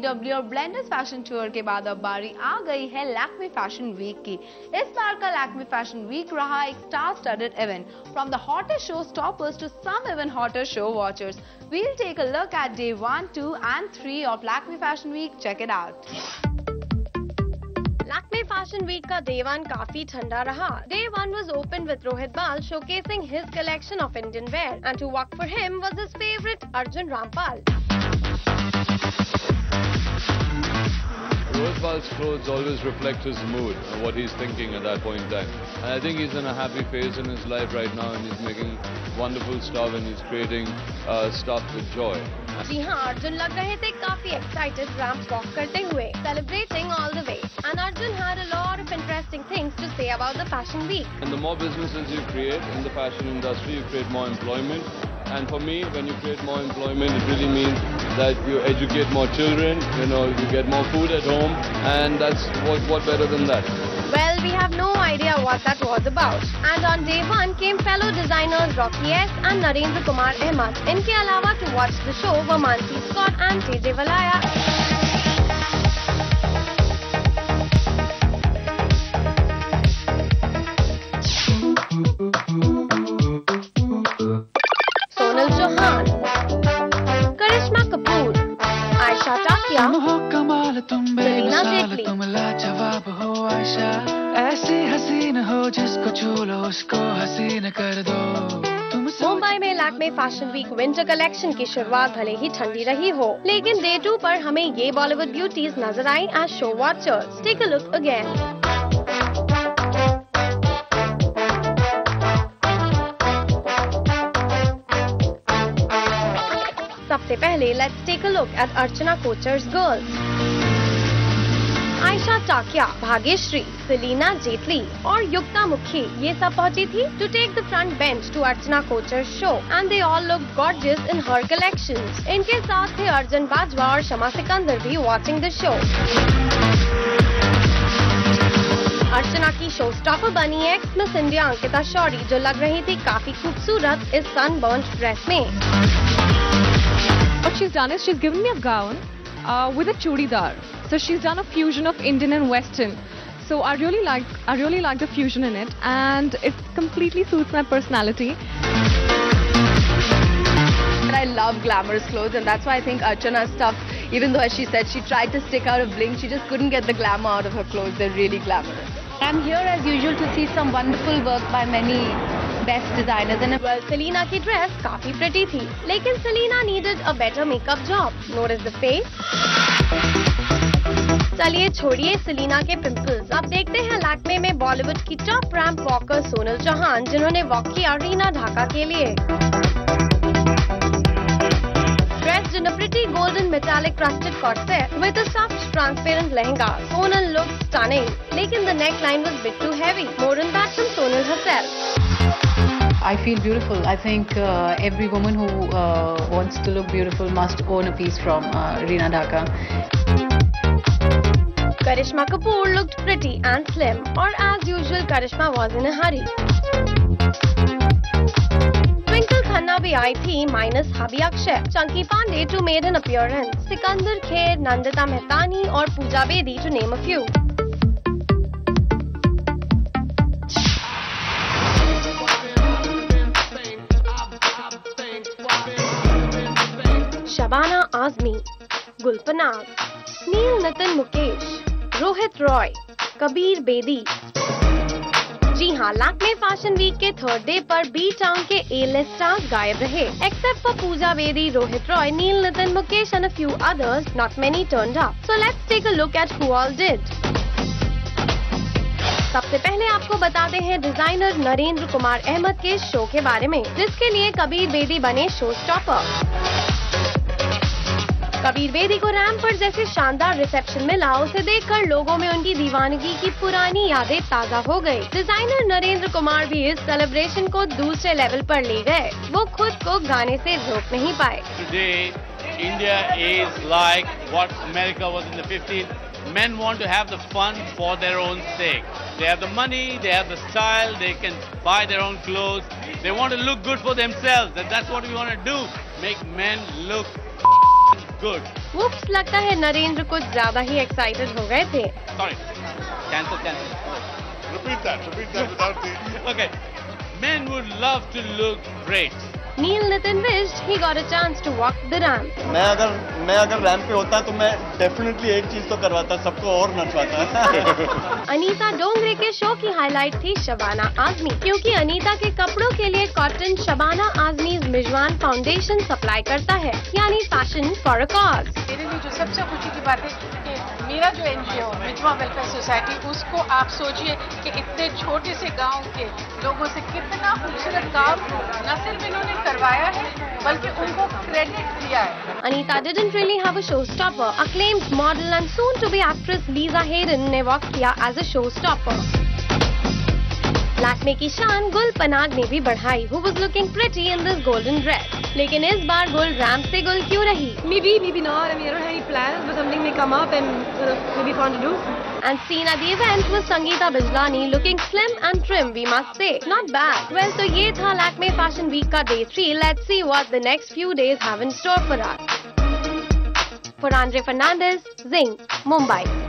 BW और blenders fashion tour के बाद अब बारी आ गई है लैक्मे फैशन वीक की। इस बार का लैक्मे फैशन वीक रहा एक star studded event. From the hottest show stoppers to some even hotter show watchers, we'll take a look at day 1, 2 and 3 of Lakme Fashion Week. Check it out. Lakme fashion week का day 1 काफी ठंडा रहा। Day 1 was opened with Rohit Bal showcasing his collection of Indian wear, and to work for him was his favorite Arjun Rampal. Rohit Bal's clothes always reflect his mood and what he's thinking at that point in time. And I think he's in a happy phase in his life right now, and he's making wonderful stuff and he's creating stuff with joy. जी हाँ, अर्जुन लग रहे थे काफी excited ramp walk करते हुए, celebrating all the way. And Arjun had a lot of interesting things to say about the fashion week. And the more businesses you create in the fashion industry, you create more employment. And for me, when you create more employment, it really means that you educate more children, you get more food at home, and that's what better than that. Well, we have no idea what that was about. And on day 1 came fellow designers Rocky S and Narendra Kumar Ahmed. इनके अलावा to watch the show were Mansi Scott and JJ Valaya. Sonal Chauhan, Karishma Kapoor, Aisha Takia, Selena Jetli. ऐसी हसीन हो जिसको छू लो उसको हसीन कर दो। मुंबई में Lakme fashion week winter collection की शुरुआत भले ही ठंडी रही हो, लेकिन डे 2 पर हमें ये बॉलीवुड ब्यूटीज नजर आई as show watchers. Take a look again. सबसे पहले let's take a look at Archana Kochhar's girls. Ayesha Takia, Bhagyashree, Celina Jaitly और युक्ता मुखी ये सब पहुंची थी to take the front bench to Archana Kochhar show, and they all look gorgeous in her collections. इनके साथ थे अर्जुन बाजवा और शमा सिकंदर भी वाचिंग द शो। अर्चना की शो स्टॉपर बनी ex Miss India Ankita Shorey, जो लग रही थी काफी खूबसूरत इस सनबर्न्ड ड्रेस में। What she's done is she's given me a gown with a chudidar. So she's done a fusion of Indian and Western. So I really like the fusion in it, and it completely suits my personality. And I love glamorous clothes, and that's why I think Archana's stuff, even though as she said she tried to stick out a bling, she just couldn't get the glamour out of her clothes. They're really glamorous. I'm here as usual to see some wonderful work by many best designers. And well, Selena की dress काफी pretty थी, लेकिन Selena needed a better makeup job. Notice the face. चलिए छोड़िए Selina के pimples, अब देखते हैं लैक्मे में बॉलीवुड की top ramp walker Sonal Chauhan, जिन्होंने वॉक किया रीना ढाका के लिए। Dressed in a pretty golden metallic crusted corset with a soft transparent lehenga, Sonal looked stunning. लेकिन the neckline was a bit too heavy. More on that from Sonal herself. I feel beautiful. I think every woman who wants to look beautiful must own a piece from Reena Dhaka. Karishma Kapoor looked pretty and slim, or as usual, Karishma was in a hurry. Twinkle Khanna bhi aayi thi, minus hubby Akshay. Chunky Pandey too made an appearance. Sikandar Kher, Nandita Mehtani, और Pooja Bedi to name a few. Shabana Azmi, Gulpanag, Neil Nitin Mukesh, Rohit Roy, Kabir Bedi. जी हाँ, Lakme fashion week के third day पर B town के A-list stars गायब रहे, except for Pooja Bedi, Rohit Roy, Neel Nitin Mukesh and a few others. Not many turned up. So let's take a look at who all did. सबसे पहले आपको बताते हैं डिजाइनर नरेंद्र कुमार अहमद के शो के बारे में, जिसके लिए कबीर बेदी बने शो स्टॉपर. कबीर बेदी को रैंप पर जैसे शानदार रिसेप्शन मिला, उसे देखकर लोगों में उनकी दीवानगी की पुरानी यादें ताजा हो गई. डिजाइनर नरेंद्र कुमार भी इस सेलिब्रेशन को दूसरे लेवल पर ले गए. वो खुद को गाने से रोक नहीं पाए. Today, India is like what America was in the 50s. Men want to have the fun for their own sake. They have the money, they have the style, they can buy their own clothes. They want to look good for themselves, and that's what we want to do. Make men look good. Whoops, लगता है नरेंद्र कुछ ज्यादा ही excited हो गए थे। Sorry. Cancel. Repeat that without the... Okay. Men would love to look great. Neil Nitin wished he got a chance to walk the ramp. मैं अगर ramp पे होता तो मैं डेफिनेटली एक चीज तो करवाता, सबको और नचवाता। अनीता डोंगरे के शो की हाईलाइट थी शबाना आजमी, क्योंकि अनीता के कपड़ों के लिए cotton Shabana Azmi Mijwan foundation supply करता है, यानी फैशन फॉर अ कॉज। मेरे लिए जो सबसे खुशी की बात है कि मेरा जो एनजीओ मिजवा वेलफेयर सोसाइटी, उसको आप सोचिए कि इतने छोटे से गांव के लोगों से कितना खूबसूरत काम न सिर्फ इन्होंने करवाया है बल्कि उनको क्रेडिट दिया है। Anita didn't really have a showstopper. Acclaimed model and soon-to-be actress Lisa Hayden ने वॉक किया as a showstopper. लैक्मे की शान गुल पनाग ने भी बढ़ाई, who was looking pretty in this golden dress. लेकिन इस बार गुल रैंप से गुल क्यों रही? Maybe not. I mean, I don't have any plans, but something may come up and sort of maybe fun to do. And seen at the event was Sangeeta Bijlani looking slim and trim, we must say. Not bad. Well, तो ये था Lakme fashion week का Day 3. Let's see what the next few days have in store for us. For Andre Fernandez, Zing, Mumbai.